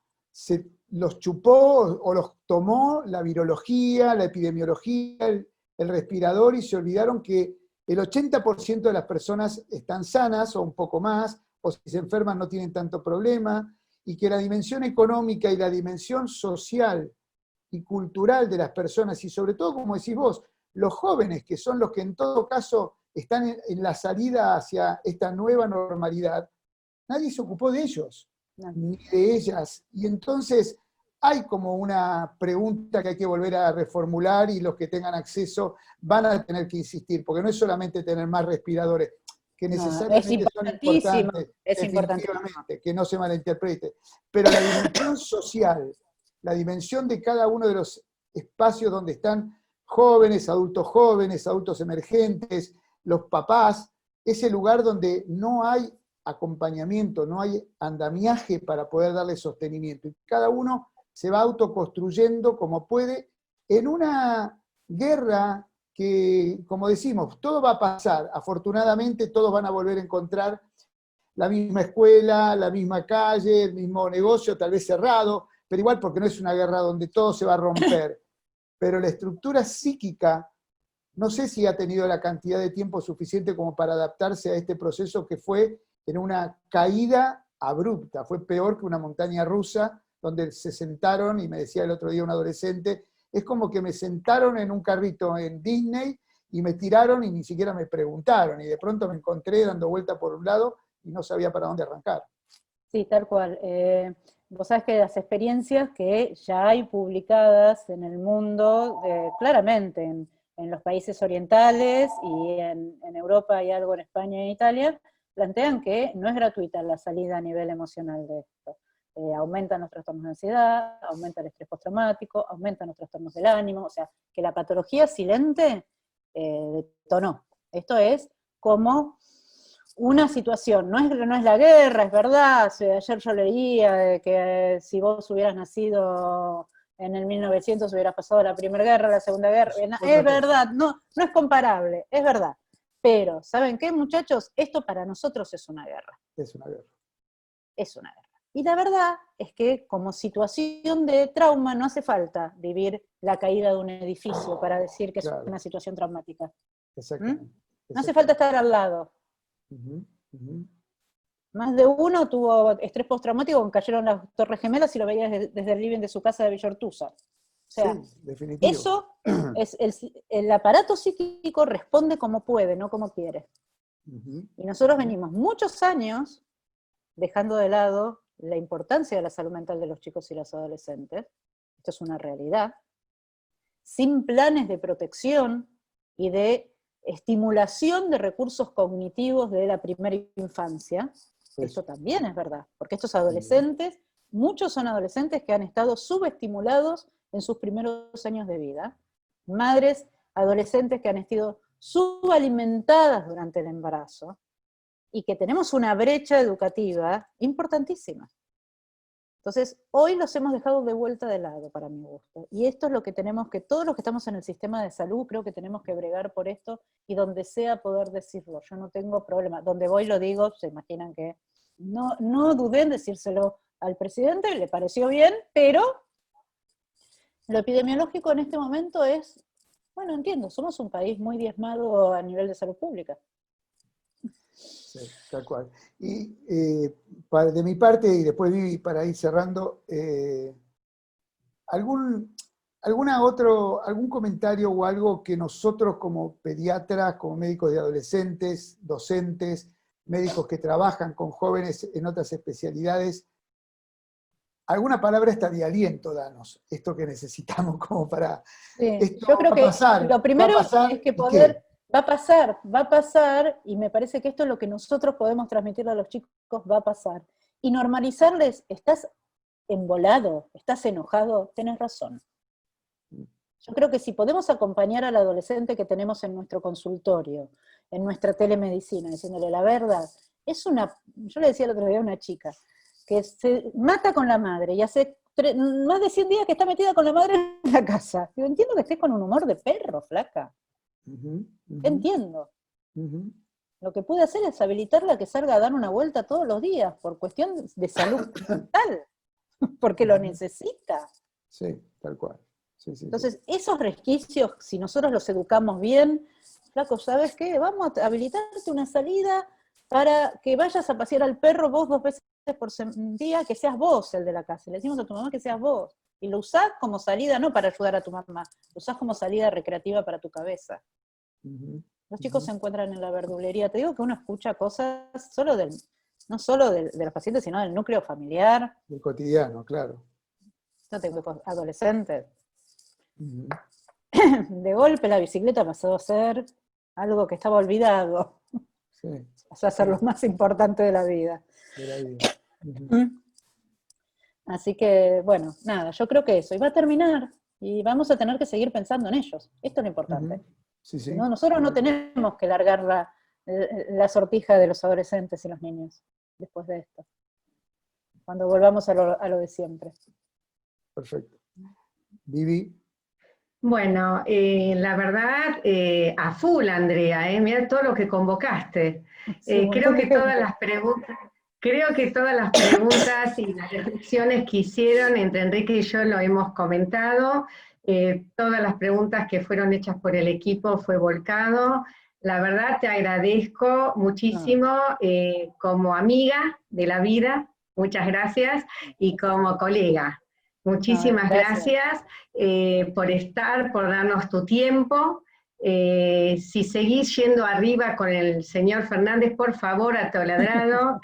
chupó o los tomó la virología, la epidemiología, el respirador, y se olvidaron que el 80% de las personas están sanas o un poco más, o si se enferman no tienen tanto problema, y que la dimensión económica y la dimensión social y cultural de las personas, y sobre todo, como decís vos, los jóvenes, que son los que en todo caso están en la salida hacia esta nueva normalidad, nadie se ocupó de ellos, ni de ellas. Y entonces hay como una pregunta que hay que volver a reformular, y los que tengan acceso van a tener que insistir, porque no es solamente tener más respiradores, que necesariamente son importantes, definitivamente, que no se malinterprete, pero la dimensión social, la dimensión de cada uno de los espacios donde están jóvenes, adultos emergentes, los papás, ese lugar donde no hay acompañamiento, no hay andamiaje para poder darle sostenimiento. Y cada uno se va autoconstruyendo como puede en una guerra que, como decimos, todo va a pasar. Afortunadamente todos van a volver a encontrar la misma escuela, la misma calle, el mismo negocio, tal vez cerrado, pero igual, porque no es una guerra donde todo se va a romper. Pero la estructura psíquica, no sé si ha tenido la cantidad de tiempo suficiente como para adaptarse a este proceso que fue en una caída abrupta. Fue peor que una montaña rusa, donde se sentaron, y me decía el otro día un adolescente, es como que me sentaron en un carrito en Disney y me tiraron y ni siquiera me preguntaron, y de pronto me encontré dando vuelta por un lado y no sabía para dónde arrancar. Sí, tal cual. Vos sabés que las experiencias que ya hay publicadas en el mundo, claramente en los países orientales y en Europa hay algo en España y en Italia, plantean que no es gratuita la salida a nivel emocional de esto. Aumentan los trastornos de ansiedad, aumenta el estrés postraumático, aumentan los trastornos del ánimo, o sea, que la patología silente detonó. Esto es como una situación, no es la guerra, es verdad. O sea, ayer yo leía de que si vos hubieras nacido en el 1900 hubieras pasado la Primera Guerra, la Segunda Guerra, es verdad, no es comparable, es verdad. pero, ¿saben qué, muchachos? Esto para nosotros es una guerra. Es una guerra. Es una guerra. Y la verdad es que como situación de trauma no hace falta vivir la caída de un edificio para decir que es Claro. una situación traumática. Exactamente. No hace falta estar al lado. Ujú, ujú. Más de uno tuvo estrés postraumático cuando cayeron las Torres Gemelas y lo veía desde el living de su casa de Villa Ortuza. O sea, Sí, definitivo. eso es el aparato psíquico responde como puede, no como quiere. Ujú. Y nosotros venimos muchos años dejando de lado la importancia de la salud mental de los chicos y los adolescentes, esto es una realidad, sin planes de protección y de estimulación de recursos cognitivos de la primera infancia. Eso también es verdad, porque estos adolescentes, muchos son adolescentes que han estado subestimulados en sus primeros años de vida, madres adolescentes que han sido subalimentadas durante el embarazo, y que tenemos una brecha educativa importantísima. Entonces, hoy los hemos dejado de vuelta de lado, para mi gusto. Y esto es lo que tenemos que, todos los que estamos en el sistema de salud, creo que tenemos que bregar por esto, y donde sea poder decirlo. Yo no tengo problema. Donde voy lo digo, se imaginan que no dudé en decírselo al presidente, le pareció bien, pero lo epidemiológico en este momento es, bueno, entiendo, somos un país muy diezmado a nivel de salud pública. Sí, tal cual. Y de mi parte, y después Vivi, para ir cerrando, algún comentario o algo que nosotros como pediatras, como médicos de adolescentes, docentes, médicos que trabajan con jóvenes en otras especialidades, alguna palabra esta de aliento, danos, esto que necesitamos como para... Sí, Esto yo creo va a que pasar, lo primero va a pasar, es que ¿y qué? va a pasar, y me parece que esto es lo que nosotros podemos transmitirle a los chicos, va a pasar. Y normalizarles, estás embolado, estás enojado, tenés razón. Yo creo que si podemos acompañar al adolescente que tenemos en nuestro consultorio, en nuestra telemedicina, diciéndole la verdad, yo le decía el otro día a una chica, que se mata con la madre, y hace más de 100 días que está metida con la madre en la casa. Yo entiendo que estés con un humor de perro, flaca. Entiendo. Lo que puede hacer es habilitarla a que salga a dar una vuelta todos los días, por cuestión de salud mental, porque lo necesita. Sí, tal cual. Sí. Entonces, esos resquicios, si nosotros los educamos bien, flaco, ¿sabes qué? Vamos a habilitarte una salida para que vayas a pasear al perro vos 2 veces por día, que seas vos el de la casa. Le decimos a tu mamá que seas vos. Y lo usás como salida, no para ayudar a tu mamá, lo usás como salida recreativa para tu cabeza. Los chicos se encuentran en la verdulería. Te digo que uno escucha cosas no solo de los pacientes, sino del núcleo familiar. Del cotidiano, claro. Yo tengo adolescentes. De golpe la bicicleta pasó a ser algo que estaba olvidado. Sí. Pasó a ser lo más importante de la vida. Así que, bueno, nada, yo creo que eso. Y va a terminar, y vamos a tener que seguir pensando en ellos. Esto es lo importante. Sí. ¿No? Nosotros no tenemos que largar la sortija de los adolescentes y los niños después de esto. Cuando volvamos a lo de siempre. Perfecto. Vivi. Bueno, la verdad, a full, Andrea, mira todo lo que convocaste. Sí, creo que todas las preguntas y las reflexiones que hicieron entre Enrique y yo lo hemos comentado. Todas las preguntas que fueron hechas por el equipo fue volcado. La verdad te agradezco muchísimo como amiga de la vida, muchas gracias, y como colega. Muchísimas gracias por estar, por darnos tu tiempo. Si seguís yendo arriba con el señor Fernández, por favor, atoladrado,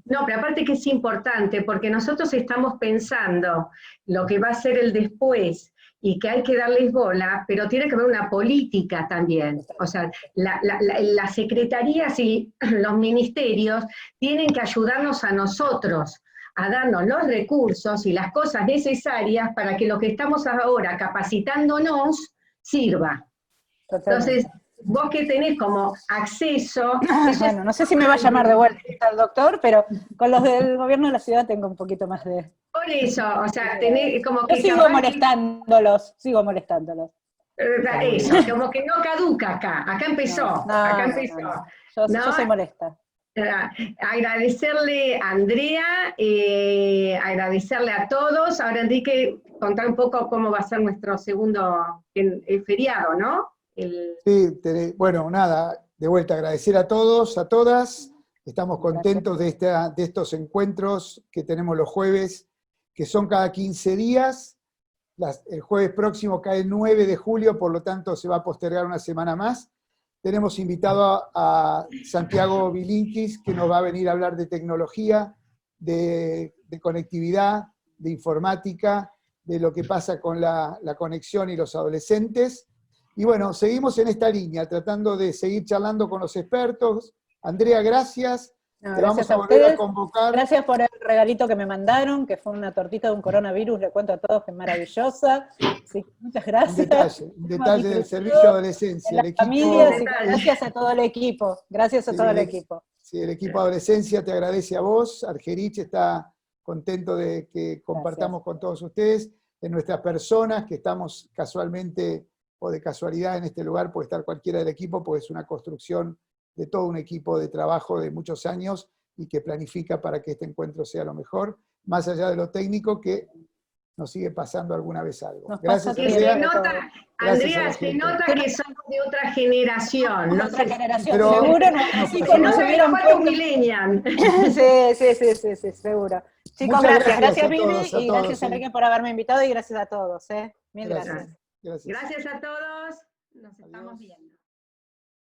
no, pero aparte que es importante, porque nosotros estamos pensando lo que va a ser el después, y que hay que darles bola, pero tiene que haber una política también. O sea, las secretarías y los ministerios tienen que ayudarnos a nosotros, a darnos los recursos y las cosas necesarias para que lo que estamos ahora capacitándonos sirva. Totalmente. Entonces, vos que tenés como acceso... Bueno, no sé si me va a llamar de vuelta el doctor, pero con los del gobierno de la ciudad tengo un poquito más de... Por eso, o sea, tenés como Yo que... sigo molestándolos. Eso, como que no caduca acá empezó, acá empezó. Yo soy molesta. Agradecerle a Andrea, agradecerle a todos. Ahora Enrique, contar un poco cómo va a ser nuestro segundo feriado, ¿no? Sí, bueno, nada, de vuelta agradecer a todos, a todas. Estamos contentos de estos encuentros que tenemos los jueves, que son cada 15 días. El jueves próximo cae el 9 de julio, por lo tanto se va a postergar una semana más. Tenemos invitado a Santiago Bilinkis, que nos va a venir a hablar de tecnología, de conectividad, de informática, de lo que pasa con la conexión y los adolescentes. Y bueno, seguimos en esta línea, tratando de seguir charlando con los expertos. Andrea, gracias. Te vamos a volver a convocar. Gracias por el regalito que me mandaron, que fue una tortita de un coronavirus, le cuento a todos que es maravillosa. Sí, muchas gracias. Un detalle del servicio de adolescencia. El familia, gracias a todo el equipo. Gracias a todo el equipo. Sí, el equipo de adolescencia te agradece a vos. Argerich está contento de que compartamos con todos ustedes, de nuestras personas, que estamos casualmente o de casualidad en este lugar, puede estar cualquiera del equipo, porque es una construcción de todo un equipo de trabajo de muchos años y que planifica para que este encuentro sea lo mejor, más allá de lo técnico, que nos sigue pasando alguna vez algo. Gracias, Andrea. Andrea, se nota que somos de otra generación. No otra generación, pero, seguro no se vieron millennial. Sí, seguro. Chicos, gracias Vivi, y gracias Enrique por haberme invitado, y gracias a todos. Mil gracias. Gracias a todos, nos estamos viendo.